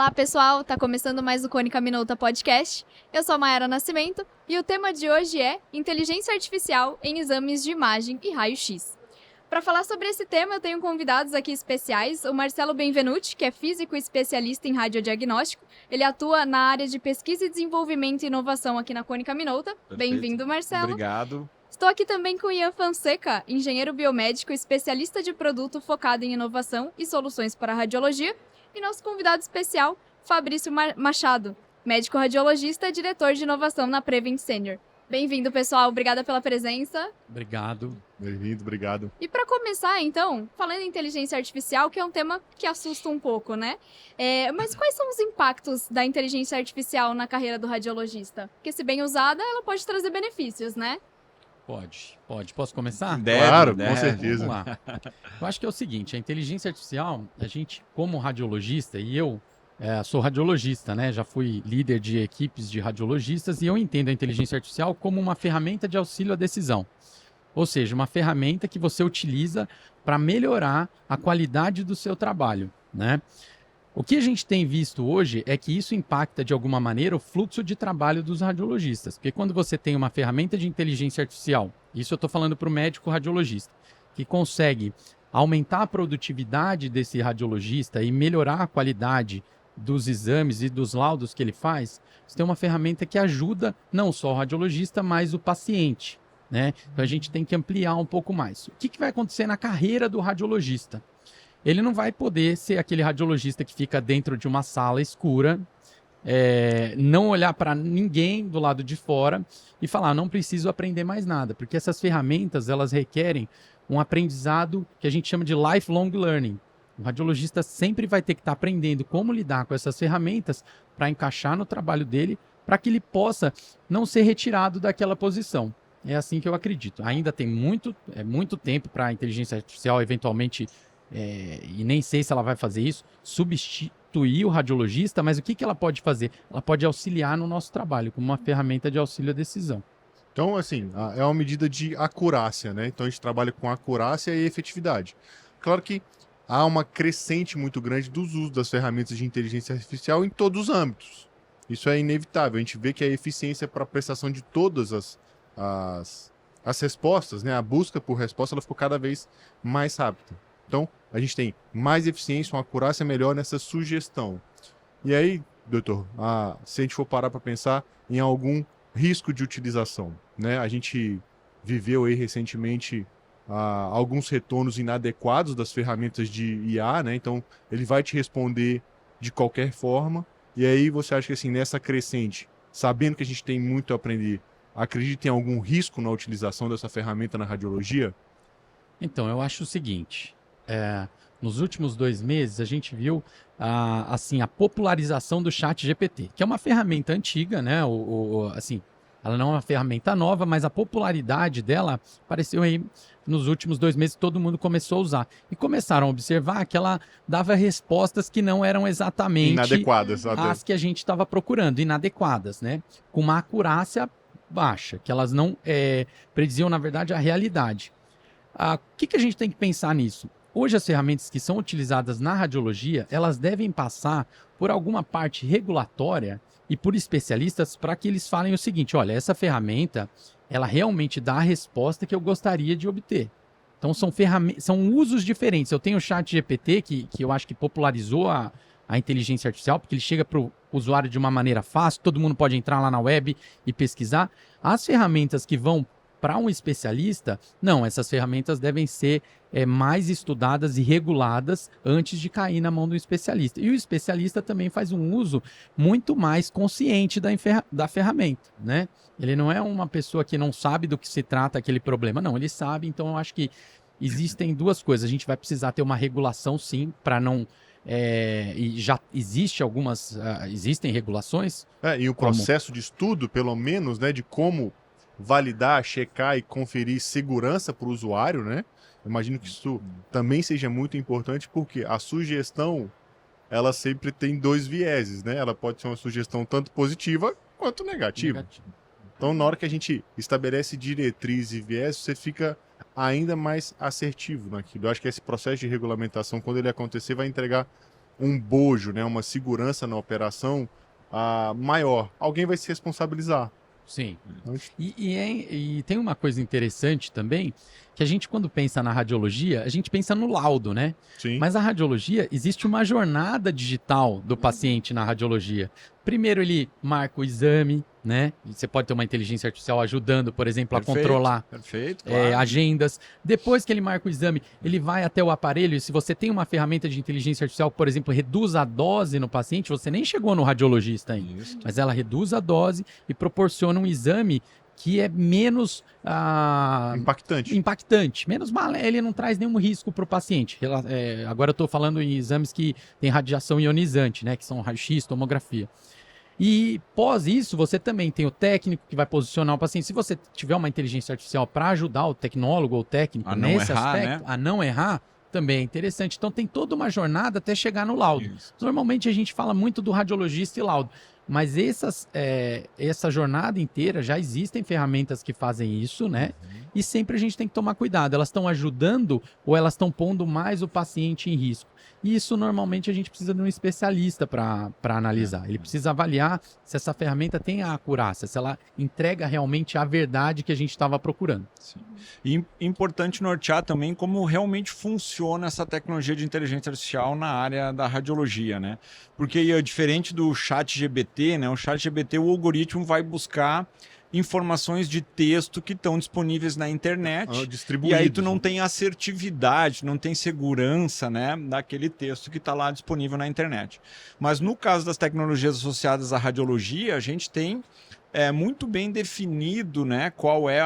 Olá, pessoal! Tá começando mais o Cônica Minolta Podcast. Eu sou a Mayara Nascimento e o tema de hoje é Inteligência Artificial em Exames de Imagem e Raio-X. Para falar sobre esse tema, eu tenho convidados aqui especiais, o Marcelo Benvenuti, que é físico e especialista em radiodiagnóstico. Ele atua na área de pesquisa e desenvolvimento e inovação aqui na Cônica Minolta. Bem-vindo, Marcelo. Obrigado. Estou aqui também com o Ian Fonseca, engenheiro biomédico e especialista de produto focado em inovação e soluções para radiologia. E nosso convidado especial, Fabrício Machado, médico radiologista e diretor de inovação na Prevent Senior. Bem-vindo, pessoal. Obrigada pela presença. Obrigado. Bem-vindo, obrigado. E para começar, então, falando em inteligência artificial, que é um tema que assusta um pouco, né? Mas quais são os impactos da inteligência artificial na carreira do radiologista? Porque, se bem usada, ela pode trazer benefícios, né? Pode. Posso começar? Claro, com certeza. Vamos lá. Eu acho que é o seguinte, a inteligência artificial, a gente, como radiologista, e eu sou radiologista, né? Já fui líder de equipes de radiologistas e eu entendo a inteligência artificial como uma ferramenta de auxílio à decisão. Ou seja, uma ferramenta que você utiliza para melhorar a qualidade do seu trabalho, né? O que a gente tem visto hoje é que isso impacta de alguma maneira o fluxo de trabalho dos radiologistas. Porque quando você tem uma ferramenta de inteligência artificial, isso eu estou falando para o médico radiologista, que consegue aumentar a produtividade desse radiologista e melhorar a qualidade dos exames e dos laudos que ele faz, você tem uma ferramenta que ajuda não só o radiologista, mas o paciente, né? Então a gente tem que ampliar um pouco mais. O que vai acontecer na carreira do radiologista? Ele não vai poder ser aquele radiologista que fica dentro de uma sala escura, não olhar para ninguém do lado de fora e falar, não preciso aprender mais nada, porque essas ferramentas elas requerem um aprendizado que a gente chama de lifelong learning. O radiologista sempre vai ter que estar aprendendo como lidar com essas ferramentas para encaixar no trabalho dele, para que ele possa não ser retirado daquela posição. É assim que eu acredito. Ainda tem muito tempo para a inteligência artificial eventualmente e nem sei se ela vai fazer isso, substituir o radiologista, mas o que ela pode fazer? Ela pode auxiliar no nosso trabalho, como uma ferramenta de auxílio à decisão. Então, assim, é uma medida de acurácia, né? Então a gente trabalha com acurácia e efetividade. Claro que há uma crescente muito grande dos usos das ferramentas de inteligência artificial em todos os âmbitos. Isso é inevitável. A gente vê que a eficiência para a prestação de todas as respostas, né? A busca por resposta, ela ficou cada vez mais rápida. Então, a gente tem mais eficiência, uma acurácia melhor nessa sugestão. E aí, doutor, se a gente for parar para pensar em algum risco de utilização, né? A gente viveu aí recentemente alguns retornos inadequados das ferramentas de IA, né? Então, ele vai te responder de qualquer forma. E aí, você acha que assim, nessa crescente, sabendo que a gente tem muito a aprender, acredita em algum risco na utilização dessa ferramenta na radiologia? Então, eu acho o seguinte... nos últimos 2 meses a gente viu a popularização do ChatGPT, que é uma ferramenta antiga, né? Assim, ela não é uma ferramenta nova, mas a popularidade dela apareceu aí nos últimos 2 meses, todo mundo começou a usar. E começaram a observar que ela dava respostas que não eram exatamente inadequadas, as que a gente estava procurando, inadequadas, né? Com uma acurácia baixa, que elas não prediziam, na verdade, a realidade. O que a gente tem que pensar nisso? Hoje, as ferramentas que são utilizadas na radiologia, elas devem passar por alguma parte regulatória e por especialistas para que eles falem o seguinte, olha, essa ferramenta, ela realmente dá a resposta que eu gostaria de obter. Então, são usos diferentes. Eu tenho o ChatGPT, que eu acho que popularizou a inteligência artificial, porque ele chega para o usuário de uma maneira fácil, todo mundo pode entrar lá na web e pesquisar. As ferramentas que vão para um especialista, não, essas ferramentas devem ser mais estudadas e reguladas antes de cair na mão do especialista. E o especialista também faz um uso muito mais consciente da ferramenta, né? Ele não é uma pessoa que não sabe do que se trata aquele problema, não, ele sabe. Então eu acho que existem 2 coisas. A gente vai precisar ter uma regulação, sim, para não... e já existem regulações. E o processo de estudo, pelo menos, né, de como validar, checar e conferir segurança para o usuário, né? Imagino que isso também seja muito importante, porque a sugestão, ela sempre tem 2 vieses, né? Ela pode ser uma sugestão tanto positiva quanto negativa. Então, na hora que a gente estabelece diretriz e viés, você fica ainda mais assertivo naquilo. Eu acho que esse processo de regulamentação, quando ele acontecer, vai entregar um bojo, né, uma segurança na operação maior, alguém vai se responsabilizar. Sim. E tem uma coisa interessante também, que a gente, quando pensa na radiologia, a gente pensa no laudo, né? Sim. Mas a radiologia, existe uma jornada digital do paciente na radiologia. Primeiro ele marca o exame, né? Você pode ter uma inteligência artificial ajudando, por exemplo, a controlar claro. agendas. Depois que ele marca o exame, ele vai até o aparelho. E se você tem uma ferramenta de inteligência artificial, por exemplo, reduz a dose no paciente, você nem chegou no radiologista ainda. Isso. Mas ela reduz a dose e proporciona um exame que é menos impactante, menos mal, ele não traz nenhum risco para o paciente. Agora eu estou falando em exames que tem radiação ionizante, né, que são raio-x, tomografia. E pós isso, você também tem o técnico que vai posicionar o paciente. Se você tiver uma inteligência artificial para ajudar o tecnólogo ou o técnico nesse aspecto, a não errar, também é interessante. Então tem toda uma jornada até chegar no laudo. Isso. Normalmente a gente fala muito do radiologista e laudo, mas essa jornada inteira já existem ferramentas que fazem isso, né? E sempre a gente tem que tomar cuidado. Elas estão ajudando ou elas estão pondo mais o paciente em risco? E isso normalmente a gente precisa de um especialista para analisar. Ele precisa avaliar se essa ferramenta tem a acurácia, se ela entrega realmente a verdade que a gente estava procurando. Sim. E importante nortear também como realmente funciona essa tecnologia de inteligência artificial na área da radiologia, né? Porque diferente do ChatGPT, né? O ChatGPT, o algoritmo vai buscar informações de texto que estão disponíveis na internet, e aí tu não tem assertividade, não tem segurança, né, daquele texto que está lá disponível na internet. Mas no caso das tecnologias associadas à radiologia, a gente tem muito bem definido, né, qual é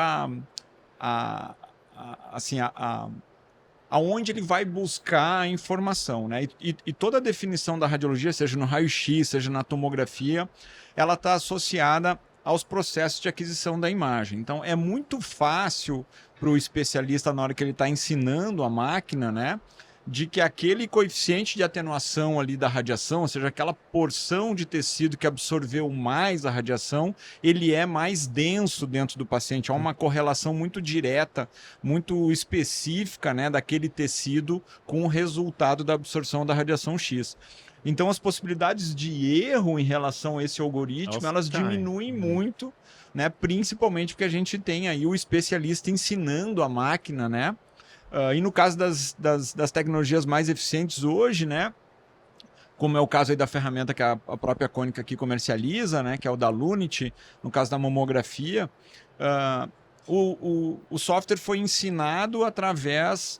aonde ele vai buscar a informação, né? E toda a definição da radiologia, seja no raio-x, seja na tomografia, ela está associada aos processos de aquisição da imagem. Então, é muito fácil para o especialista, na hora que ele está ensinando a máquina, né, de que aquele coeficiente de atenuação ali da radiação, ou seja, aquela porção de tecido que absorveu mais a radiação, ele é mais denso dentro do paciente. Há uma correlação muito direta, muito específica, né, daquele tecido com o resultado da absorção da radiação X. Então, as possibilidades de erro em relação a esse algoritmo, elas diminuem muito, né? Principalmente porque a gente tem aí o especialista ensinando a máquina, né? E no caso das tecnologias mais eficientes hoje, né? Como é o caso aí da ferramenta que a própria Konica aqui comercializa, né? Que é o da Lunit, no caso da mamografia, o software foi ensinado através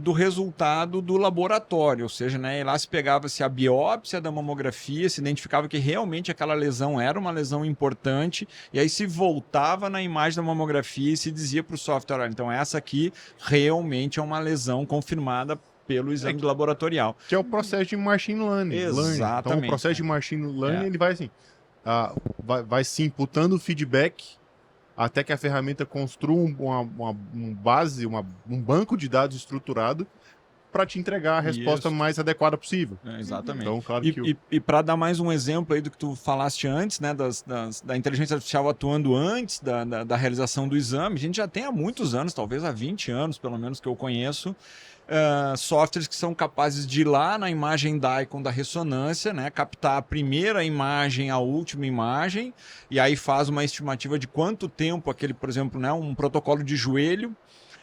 do resultado do laboratório, ou seja, né, lá se pegava-se a biópsia da mamografia, se identificava que realmente aquela lesão era uma lesão importante, e aí se voltava na imagem da mamografia e se dizia para o software, olha, então essa aqui realmente é uma lesão confirmada pelo exame laboratorial. Que é o processo de machine learning. Exatamente. Então o processo de machine learning ele vai assim, vai se imputando feedback até que a ferramenta construa um banco de dados estruturado para te entregar a resposta mais adequada possível. Exatamente. Então, claro e para dar mais um exemplo aí do que tu falaste antes, né, da inteligência artificial atuando antes da realização do exame, a gente já tem há muitos anos, talvez há 20 anos, pelo menos, que eu conheço, softwares que são capazes de ir lá na imagem DICOM da ressonância, né, captar a primeira imagem, a última imagem, e aí faz uma estimativa de quanto tempo aquele, por exemplo, né, um protocolo de joelho,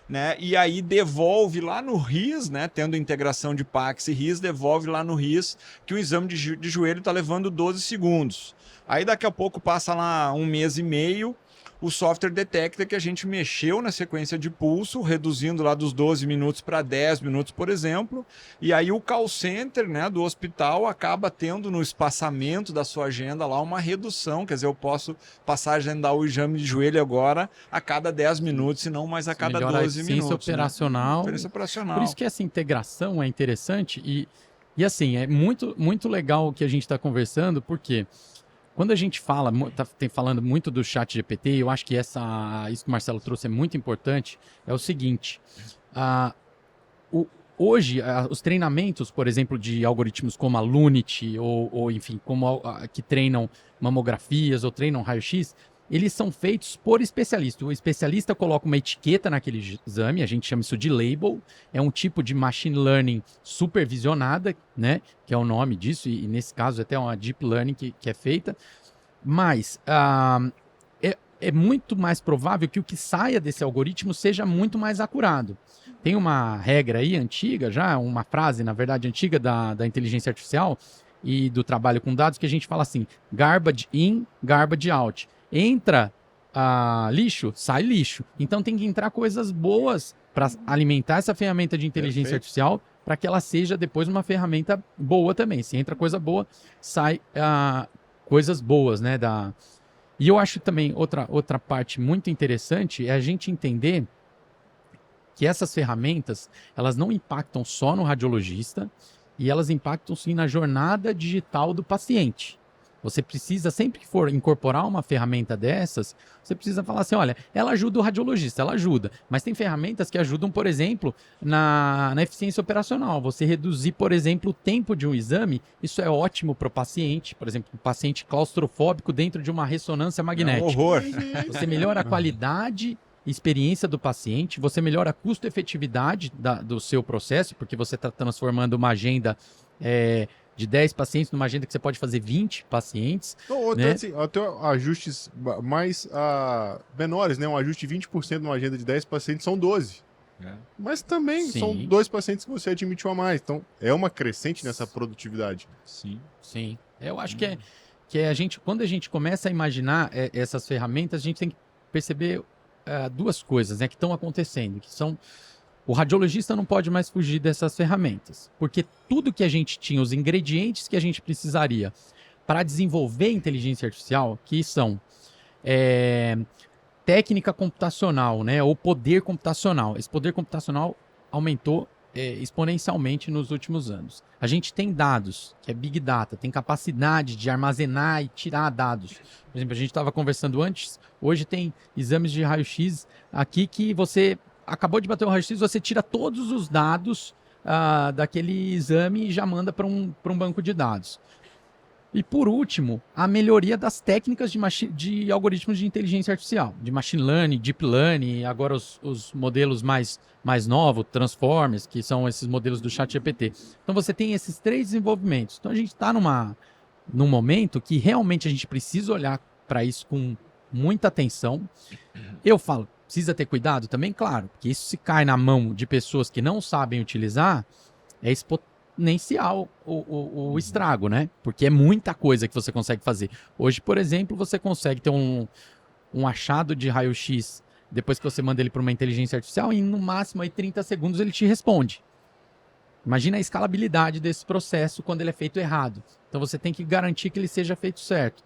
né, e aí devolve lá no RIS, né, tendo integração de PACS e RIS, devolve lá no RIS que o exame de joelho está levando 12 segundos. Aí daqui a pouco passa lá 1 mês e meio, o software detecta que a gente mexeu na sequência de pulso, reduzindo lá dos 12 minutos para 10 minutos, por exemplo, e aí o call center, né, do hospital acaba tendo no espaçamento da sua agenda lá uma redução, quer dizer, eu posso passar a agendar o exame de joelho agora a cada 10 minutos e não mais a cada 12 minutos. Operacional. Né? Operacional. Por isso que essa integração é interessante e assim, é muito, muito legal o que a gente está conversando, porque quando a gente fala, falando muito do ChatGPT, eu acho que isso que o Marcelo trouxe é muito importante, é o seguinte, hoje, os treinamentos, por exemplo, de algoritmos como a Lunit, ou enfim, que treinam mamografias ou treinam raio-x, eles são feitos por especialista. O especialista coloca uma etiqueta naquele exame, a gente chama isso de label, é um tipo de machine learning supervisionada, né, que é o nome disso, e nesse caso até uma deep learning que é feita, mas é muito mais provável que o que saia desse algoritmo seja muito mais acurado. Tem uma regra aí antiga, já uma frase, na verdade, antiga da inteligência artificial e do trabalho com dados, que a gente fala assim, garbage in, garbage out. Entra lixo, sai lixo. Então tem que entrar coisas boas para alimentar essa ferramenta de inteligência artificial para que ela seja depois uma ferramenta boa também. Se entra coisa boa, sai coisas boas, né? E eu acho também outra parte muito interessante é a gente entender que essas ferramentas, elas não impactam só no radiologista e elas impactam sim na jornada digital do paciente. Você precisa, sempre que for incorporar uma ferramenta dessas, você precisa falar assim, olha, ela ajuda o radiologista, ela ajuda, mas tem ferramentas que ajudam, por exemplo, na eficiência operacional. Você reduzir, por exemplo, o tempo de um exame, isso é ótimo para o paciente, por exemplo, um paciente claustrofóbico dentro de uma ressonância magnética. É um horror. Você melhora a qualidade e experiência do paciente, você melhora a custo-efetividade do seu processo, porque você está transformando uma agenda de 10 pacientes numa agenda que você pode fazer 20 pacientes. Ou né? até ajustes mais menores, né? Um ajuste de 20% numa agenda de 10 pacientes são 12. Mas também Sim. são 2 pacientes que você admitiu a mais. Então, é uma crescente nessa produtividade. Sim. Eu acho que a gente, quando a gente começa a imaginar essas ferramentas, a gente tem que perceber duas coisas, né, que estão acontecendo, que são o radiologista não pode mais fugir dessas ferramentas, porque tudo que a gente tinha, os ingredientes que a gente precisaria para desenvolver inteligência artificial, que são técnica computacional, né, ou poder computacional. Esse poder computacional aumentou exponencialmente nos últimos anos. A gente tem dados, que é Big Data, tem capacidade de armazenar e tirar dados. Por exemplo, a gente estava conversando antes, hoje tem exames de raio-x aqui que você acabou de bater o raio-x, você tira todos os dados daquele exame e já manda para um banco de dados. E por último, a melhoria das técnicas de algoritmos de inteligência artificial, de machine learning, deep learning, agora os modelos mais novos, transformers, que são esses modelos do ChatGPT. Então você tem esses 3 desenvolvimentos. Então a gente está num momento que realmente a gente precisa olhar para isso com muita atenção. Eu falo, precisa ter cuidado também? Claro, porque isso se cai na mão de pessoas que não sabem utilizar, é exponencial o estrago, né? Porque é muita coisa que você consegue fazer. Hoje, por exemplo, você consegue ter um achado de raio-x depois que você manda ele para uma inteligência artificial e no máximo aí 30 segundos ele te responde. Imagina a escalabilidade desse processo quando ele é feito errado. Então você tem que garantir que ele seja feito certo.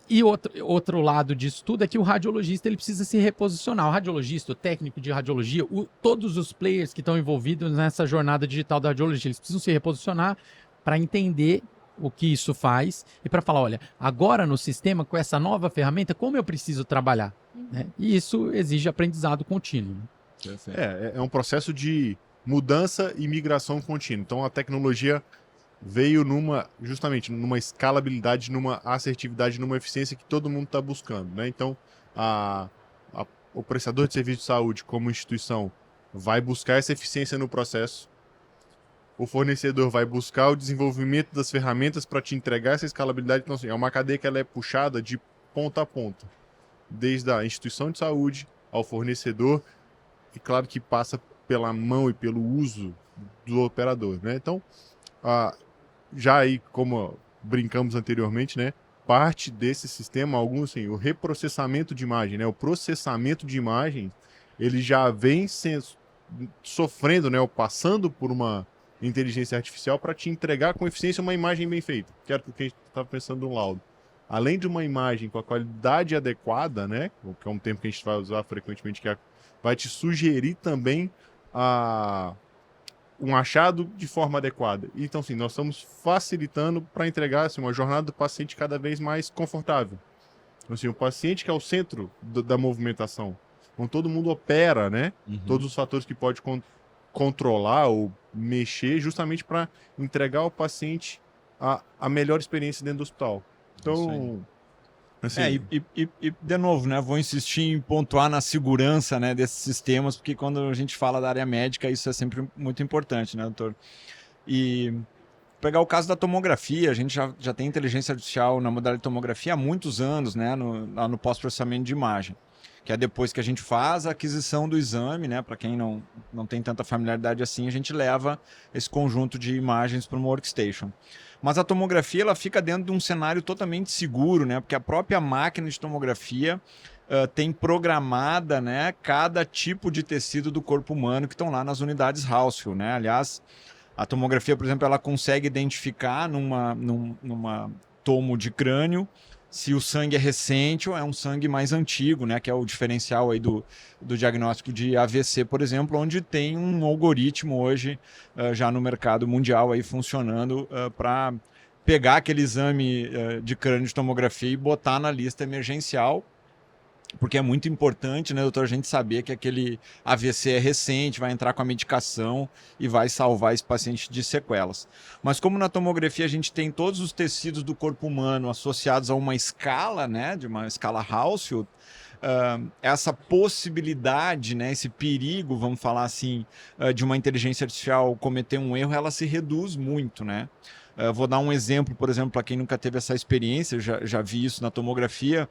E outro lado disso tudo é que o radiologista ele precisa se reposicionar. O radiologista, o técnico de radiologia, todos os players que estão envolvidos nessa jornada digital da radiologia, eles precisam se reposicionar para entender o que isso faz e para falar, olha, agora no sistema, com essa nova ferramenta, como eu preciso trabalhar? Né? E isso exige aprendizado contínuo. É um processo de mudança e migração contínua. Então a tecnologia veio justamente numa escalabilidade, numa assertividade, numa eficiência que todo mundo está buscando, né? Então, o prestador de serviço de saúde, como instituição, vai buscar essa eficiência no processo. O fornecedor vai buscar o desenvolvimento das ferramentas para te entregar essa escalabilidade. Então, assim, é uma cadeia que ela é puxada de ponta a ponta, desde a instituição de saúde ao fornecedor, e claro que passa pela mão e pelo uso do operador, né? Então, já aí, como brincamos anteriormente, né, parte desse sistema, assim, o reprocessamento de imagem, né, o processamento de imagem, ele já vem sofrendo, né, ou passando por uma inteligência artificial para te entregar com eficiência uma imagem bem feita, que era o que a gente estava pensando no laudo. Além de uma imagem com a qualidade adequada, né, que é um termo que a gente vai usar frequentemente, que vai te sugerir também um achado de forma adequada. Então, sim, nós estamos facilitando para entregar assim, uma jornada do paciente cada vez mais confortável. Então, assim, o paciente que é o centro da movimentação. Então, todo mundo opera, né? Todos os fatores que pode controlar ou mexer justamente para entregar ao paciente a melhor experiência dentro do hospital. Então, Assim, De novo, né, vou insistir em pontuar na segurança, né, desses sistemas, porque quando a gente fala da área médica, isso é sempre muito importante, né, doutor? E pegar o caso da tomografia, a gente já tem inteligência artificial na modalidade de tomografia há muitos anos, né, no pós-processamento de imagem, que é depois que a gente faz a aquisição do exame, né, para quem não tem tanta familiaridade assim, a gente leva esse conjunto de imagens para uma workstation. Mas a tomografia ela fica dentro de um cenário totalmente seguro, né, porque a própria máquina de tomografia tem programada, né, cada tipo de tecido do corpo humano que estão lá nas unidades Hausfield, né? Aliás, a tomografia, por exemplo, ela consegue identificar numa tomo de crânio se o sangue é recente ou é um sangue mais antigo, né? Que é o diferencial aí do diagnóstico de AVC, por exemplo, onde tem um algoritmo hoje já no mercado mundial aí funcionando para pegar aquele exame de crânio de tomografia e botar na lista emergencial. Porque é muito importante, né, doutor, a gente saber que aquele AVC é recente, vai entrar com a medicação e vai salvar esse paciente de sequelas. Mas como na tomografia a gente tem todos os tecidos do corpo humano associados a uma escala, né, de uma escala Hausfield, essa possibilidade, né, esse perigo, vamos falar assim, de uma inteligência artificial cometer um erro, ela se reduz muito, né? Vou dar um exemplo, por exemplo, para quem nunca teve essa experiência, já vi isso na tomografia.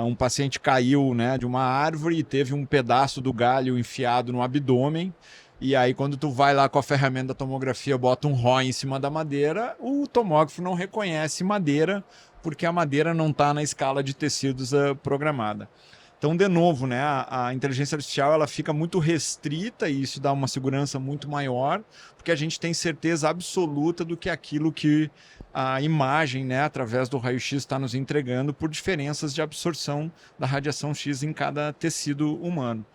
Um paciente caiu, né, de uma árvore e teve um pedaço do galho enfiado no abdômen. E aí, quando tu vai lá com a ferramenta da tomografia, bota um ROI em cima da madeira, o tomógrafo não reconhece madeira, porque a madeira não está na escala de tecidos programada. Então, de novo, né, a inteligência artificial ela fica muito restrita e isso dá uma segurança muito maior, porque a gente tem certeza absoluta do que aquilo que a imagem, né, através do raio-x está nos entregando por diferenças de absorção da radiação X em cada tecido humano.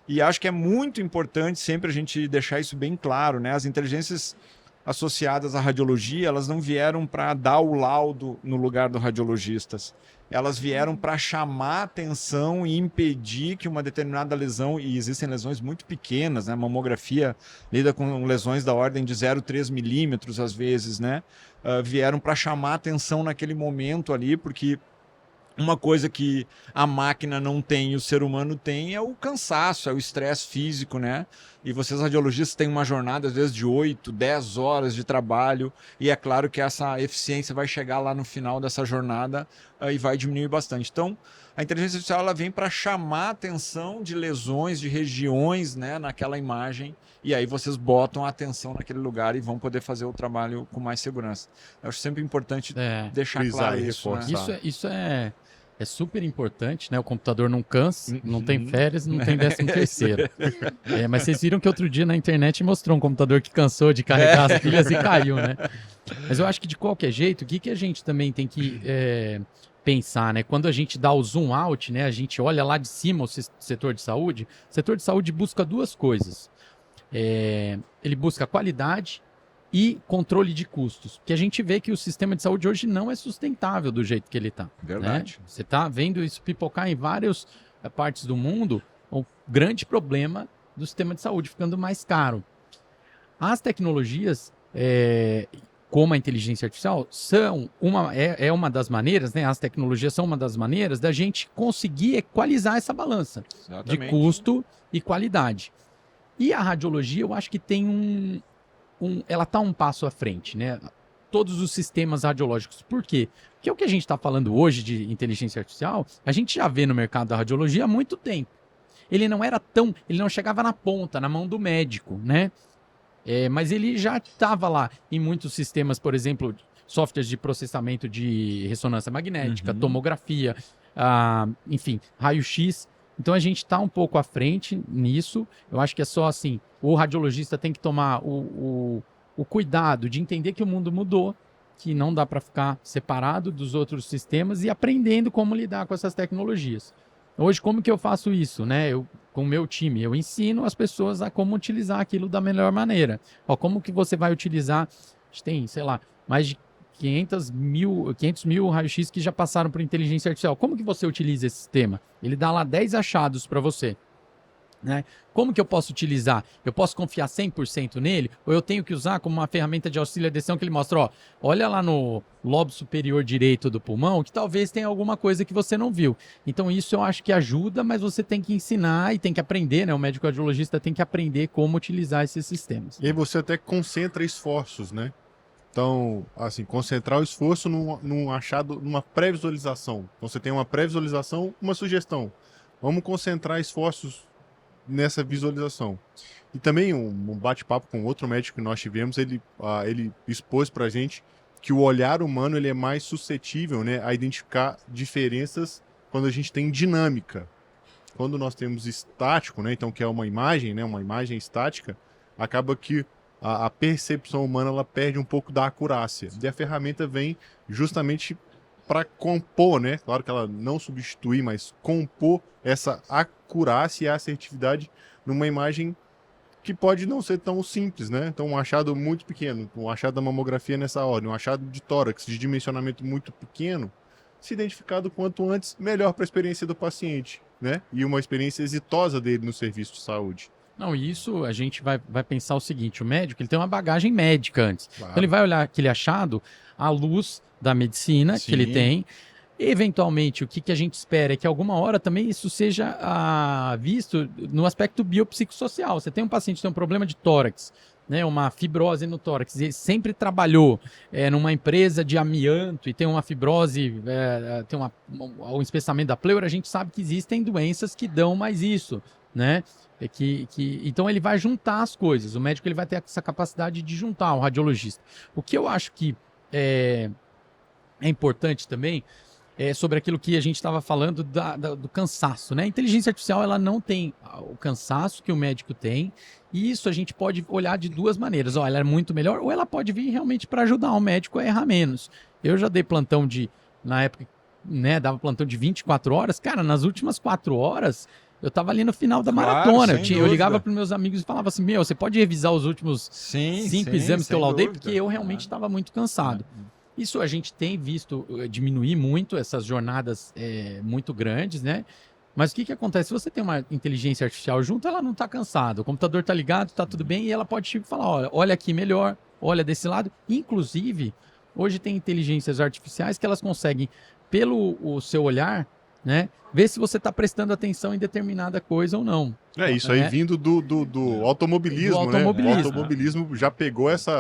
E acho que é muito importante sempre a gente deixar isso bem claro, né? As inteligências associadas à radiologia, elas não vieram para dar o laudo no lugar do radiologista. Elas vieram para chamar atenção e impedir que uma determinada lesão, e existem lesões muito pequenas, né? A mamografia lida com lesões da ordem de 0,3 milímetros às vezes, né? Vieram para chamar atenção naquele momento ali, porque uma coisa que a máquina não tem e o ser humano tem é o cansaço, é o estresse físico, né? E vocês radiologistas têm uma jornada, às vezes, de 8, 10 horas de trabalho, e é claro que essa eficiência vai chegar lá no final dessa jornada e vai diminuir bastante. Então, a inteligência artificial ela vem para chamar a atenção de lesões, de regiões, né, naquela imagem, e aí vocês botam a atenção naquele lugar e vão poder fazer o trabalho com mais segurança. Eu acho sempre importante deixar claro isso, né? Isso é super importante, né? O computador não cansa, não tem férias, não tem 13º. Mas vocês viram que outro dia na internet mostrou um computador que cansou de carregar as pilhas e caiu, né? Mas eu acho que de qualquer jeito, o que a gente também tem que pensar, né? Quando a gente dá o zoom out, né? A gente olha lá de cima o setor de saúde. O setor de saúde busca duas coisas. Ele busca qualidade e controle de custos. Porque a gente vê que o sistema de saúde hoje não é sustentável do jeito que ele está. Verdade. Né? Você está vendo isso pipocar em várias partes do mundo, o grande problema do sistema de saúde ficando mais caro. As tecnologias, como a inteligência artificial, são uma das maneiras, né? As tecnologias são uma das maneiras da gente conseguir equalizar essa balança. Exatamente. De custo e qualidade. E a radiologia, eu acho que tem ela está um passo à frente, né? Todos os sistemas radiológicos. Por quê? Porque o que a gente está falando hoje de inteligência artificial, a gente já vê no mercado da radiologia há muito tempo. Ele não chegava na ponta, na mão do médico, né? Mas ele já estava lá em muitos sistemas, por exemplo, softwares de processamento de ressonância magnética, tomografia, enfim, raio-x. Então a gente está um pouco à frente nisso. Eu acho que é só assim, o radiologista tem que tomar o cuidado de entender que o mundo mudou, que não dá para ficar separado dos outros sistemas e aprendendo como lidar com essas tecnologias. Hoje, como que eu faço isso, né? Com o meu time, eu ensino as pessoas a como utilizar aquilo da melhor maneira. Como que você vai utilizar? A gente tem, sei lá, mais de 500 mil raio-x que já passaram por inteligência artificial. Como que você utiliza esse sistema? Ele dá lá 10 achados para você. né? Como que eu posso utilizar? Eu posso confiar 100% nele? Ou eu tenho que usar como uma ferramenta de auxílio à decisão que ele mostra, ó, olha lá no lobo superior direito do pulmão, que talvez tenha alguma coisa que você não viu. Então isso eu acho que ajuda, mas você tem que ensinar e tem que aprender, né? O médico radiologista tem que aprender como utilizar esses sistemas. E aí você até concentra esforços, né? Então, assim, concentrar o esforço num achado, numa pré-visualização. Então você tem uma pré-visualização, uma sugestão. Vamos concentrar esforços nessa visualização. E também um bate-papo com outro médico que nós tivemos, ele expôs pra gente que o olhar humano ele é mais suscetível, né, a identificar diferenças quando a gente tem dinâmica. Quando nós temos estático, né, então que é uma imagem estática, acaba que a percepção humana ela perde um pouco da acurácia. E a ferramenta vem justamente para compor, né? Claro que ela não substitui, mas compor essa acurácia e assertividade numa imagem que pode não ser tão simples, né? Então, um achado muito pequeno, um achado da mamografia nessa ordem, um achado de tórax de dimensionamento muito pequeno, se identificado quanto antes, melhor para a experiência do paciente, né? E uma experiência exitosa dele no serviço de saúde. Não, isso a gente vai pensar o seguinte, o médico ele tem uma bagagem médica antes. Claro. Então ele vai olhar aquele achado à luz da medicina que ele Sim. tem. Eventualmente, o que a gente espera é que alguma hora também isso seja visto no aspecto biopsicossocial. Você tem um paciente que tem um problema de tórax, né, uma fibrose no tórax, ele sempre trabalhou numa empresa de amianto e tem uma fibrose, tem um espessamento da pleura, a gente sabe que existem doenças que dão mais isso, né? Então ele vai juntar as coisas, o médico ele vai ter essa capacidade de juntar, o radiologista. O que eu acho que é importante também é sobre aquilo que a gente estava falando do cansaço, né? A inteligência artificial ela não tem o cansaço que o médico tem, e isso a gente pode olhar de duas maneiras. Ó, ela é muito melhor, ou ela pode vir realmente para ajudar o médico a errar menos. Eu já dei plantão na época, né, dava plantão de 24 horas, cara, nas últimas 4 horas eu tava ali no final da Claro, maratona. sem Eu ligava dúvida. para meus amigos e falava assim, você pode revisar os últimos 5 exames que eu laudei, porque eu realmente estava muito cansado. Isso a gente tem visto diminuir muito, essas jornadas muito grandes, né? Mas o que acontece? Se você tem uma inteligência artificial junto, ela não está cansada. O computador está ligado, está tudo bem, e ela pode te falar, olha aqui melhor, olha desse lado. Inclusive, hoje tem inteligências artificiais que elas conseguem, pelo o seu olhar, né, ver se você está prestando atenção em determinada coisa ou não. Isso aí vindo do automobilismo, Do automobilismo. né? O automobilismo já pegou esse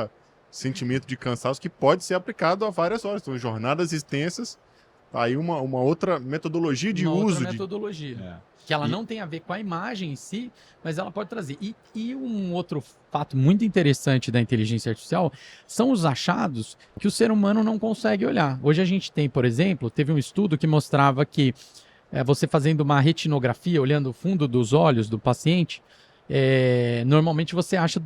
sentimento de cansaço que pode ser aplicado a várias horas. Então, jornadas extensas, aí uma outra metodologia de Uma uso. outra metodologia. Que ela não tem a ver com a imagem em si, mas ela pode trazer. E um outro fato muito interessante da inteligência artificial são os achados que o ser humano não consegue olhar. Hoje a gente tem, por exemplo, teve um estudo que mostrava que você fazendo uma retinografia, olhando o fundo dos olhos do paciente, normalmente você acha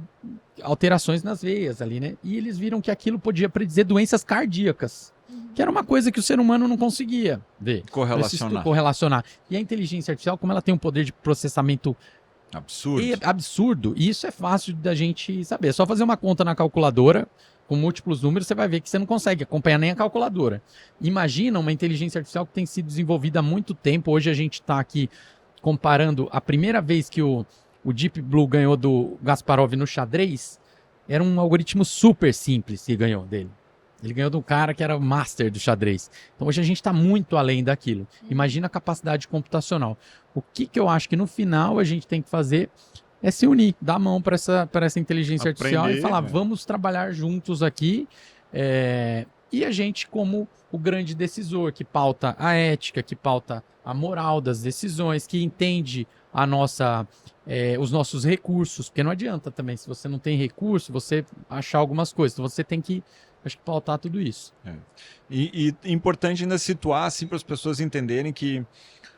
alterações nas veias ali, né? E eles viram que aquilo podia predizer doenças cardíacas. Que era uma coisa que o ser humano não conseguia ver. Correlacionar. E a inteligência artificial, como ela tem um poder de processamento absurdo, e isso é fácil da gente saber. É só fazer uma conta na calculadora, com múltiplos números, você vai ver que você não consegue acompanhar nem a calculadora. Imagina uma inteligência artificial que tem sido desenvolvida há muito tempo. Hoje a gente está aqui comparando a primeira vez que o Deep Blue ganhou do Kasparov no xadrez, era um algoritmo super simples que ganhou dele. Ele ganhou de um cara que era o master do xadrez. Então hoje a gente está muito além daquilo. Imagina a capacidade computacional. O que eu acho que no final a gente tem que fazer é se unir, dar a mão para essa inteligência artificial e falar, vamos trabalhar juntos aqui. E a gente, como o grande decisor, que pauta a ética, que pauta a moral das decisões, que entende os nossos recursos, porque não adianta também, se você não tem recurso, você achar algumas coisas. Então você tem que pautar tudo isso. E importante ainda situar, assim, para as pessoas entenderem que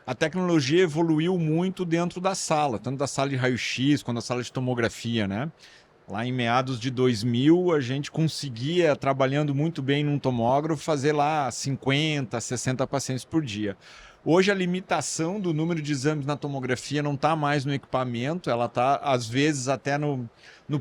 a tecnologia evoluiu muito dentro da sala, tanto da sala de raio-x quanto da sala de tomografia, né? Lá em meados de 2000, a gente conseguia, trabalhando muito bem num tomógrafo, fazer lá 50, 60 pacientes por dia. Hoje a limitação do número de exames na tomografia não está mais no equipamento, ela está, às vezes, até no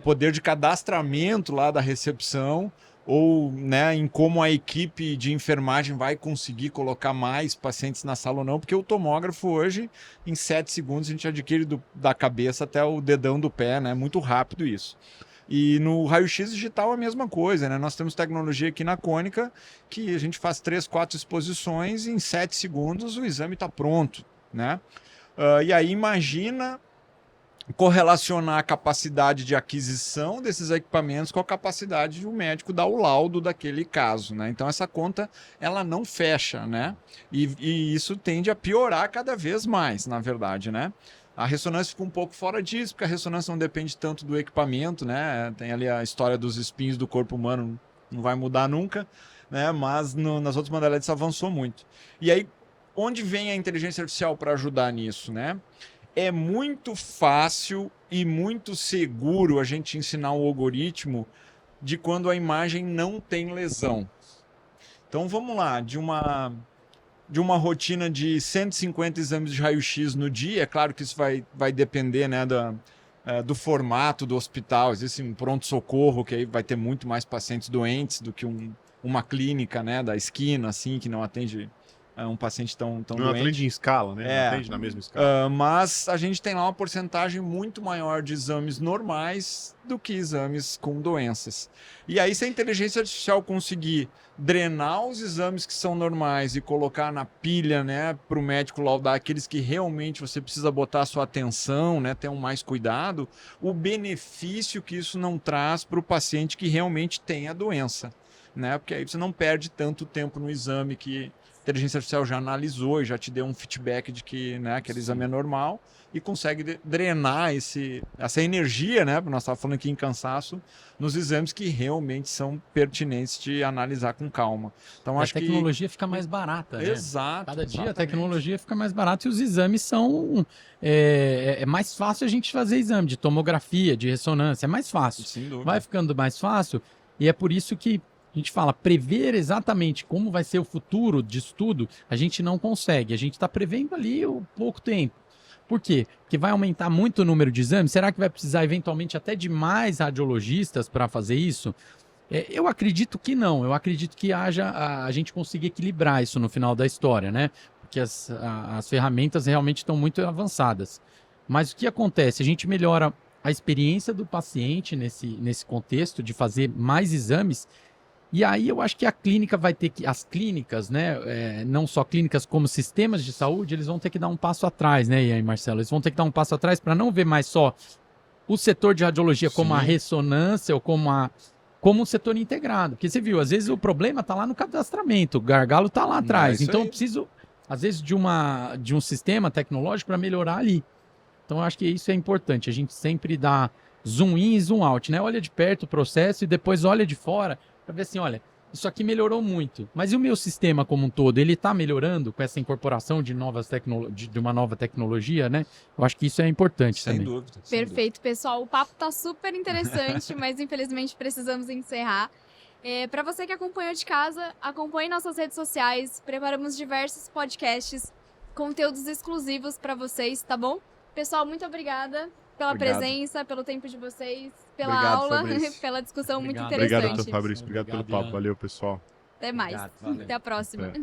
poder de cadastramento lá da recepção, ou, né, em como a equipe de enfermagem vai conseguir colocar mais pacientes na sala ou não, porque o tomógrafo hoje, em 7 segundos, a gente adquire da cabeça até o dedão do pé, né? Muito rápido isso. E no raio-x digital a mesma coisa, né? Nós temos tecnologia aqui na Cônica que a gente faz 3, 4 exposições e em 7 segundos o exame está pronto, né? E aí imagina correlacionar a capacidade de aquisição desses equipamentos com a capacidade de o médico dar o laudo daquele caso, né? Então essa conta ela não fecha, né? E isso tende a piorar cada vez mais, na verdade, né? A ressonância fica um pouco fora disso, porque a ressonância não depende tanto do equipamento, né? Tem ali a história dos espinhos do corpo humano, não vai mudar nunca, né? Mas nas outras modalidades avançou muito. E aí, onde vem a inteligência artificial para ajudar nisso, né? É muito fácil e muito seguro a gente ensinar um algoritmo de quando a imagem não tem lesão. Então vamos lá, de uma rotina de 150 exames de raio-x no dia, é claro que isso vai depender, né, do formato do hospital. Existe um pronto-socorro que aí vai ter muito mais pacientes doentes do que uma clínica, né, da esquina, assim, que não atende um paciente tão Não doente. atende em escala, né? É. Não atende na mesma escala. Mas a gente tem lá uma porcentagem muito maior de exames normais do que exames com doenças. E aí, se a inteligência artificial conseguir drenar os exames que são normais e colocar na pilha, né, para o médico laudar aqueles que realmente você precisa botar a sua atenção, né, ter mais cuidado, o benefício que isso não traz para o paciente que realmente tem a doença, né? Porque aí você não perde tanto tempo no exame que a inteligência artificial já analisou e já te deu um feedback de que, né, aquele exame é normal e consegue drenar essa energia, né, nós estávamos falando aqui em cansaço, nos exames que realmente são pertinentes de analisar com calma. Então, A acho tecnologia fica mais barata, né? Exato. Cada dia a exatamente. tecnologia fica mais barata e os exames são... É mais fácil a gente fazer exame de tomografia, de ressonância, é mais fácil. Sem dúvida. Vai ficando mais fácil e é por isso que a gente fala, prever exatamente como vai ser o futuro disso tudo, a gente não consegue. A gente está prevendo ali o pouco tempo. Por quê? Porque vai aumentar muito o número de exames. Será que vai precisar eventualmente até de mais radiologistas para fazer isso? Eu acredito que não. Eu acredito que a gente consiga equilibrar isso no final da história, né? Porque as ferramentas realmente estão muito avançadas. Mas o que acontece? A gente melhora a experiência do paciente nesse contexto de fazer mais exames. E aí eu acho que a clínica vai ter que... As clínicas, né? Não só clínicas como sistemas de saúde, eles vão ter que dar um passo atrás, né, e aí, Marcelo? Eles vão ter que dar um passo atrás para não ver mais só o setor de radiologia como a ressonância ou como um setor integrado. Porque você viu, às vezes o problema está lá no cadastramento, o gargalo está lá atrás. Então eu preciso, às vezes, de um sistema tecnológico para melhorar ali. Então eu acho que isso é importante. A gente sempre dá zoom in e zoom out, né? Olha de perto o processo e depois olha de fora para ver assim, olha, isso aqui melhorou muito. Mas e o meu sistema como um todo? Ele está melhorando com essa incorporação de uma nova tecnologia, né? Eu acho que isso é importante Sem também. dúvida. Perfeito, pessoal. O papo tá super interessante, mas infelizmente precisamos encerrar. Para você que acompanhou de casa, acompanhe nossas redes sociais. Preparamos diversos podcasts, conteúdos exclusivos para vocês, tá bom? Pessoal, muito obrigada pela presença, pelo tempo de vocês, pela aula, Fabrício. pela discussão muito Obrigado. interessante. Obrigado, Fabrício. Obrigado pelo papo. Valeu, pessoal. Até mais. Obrigado, valeu. Até a próxima. Até.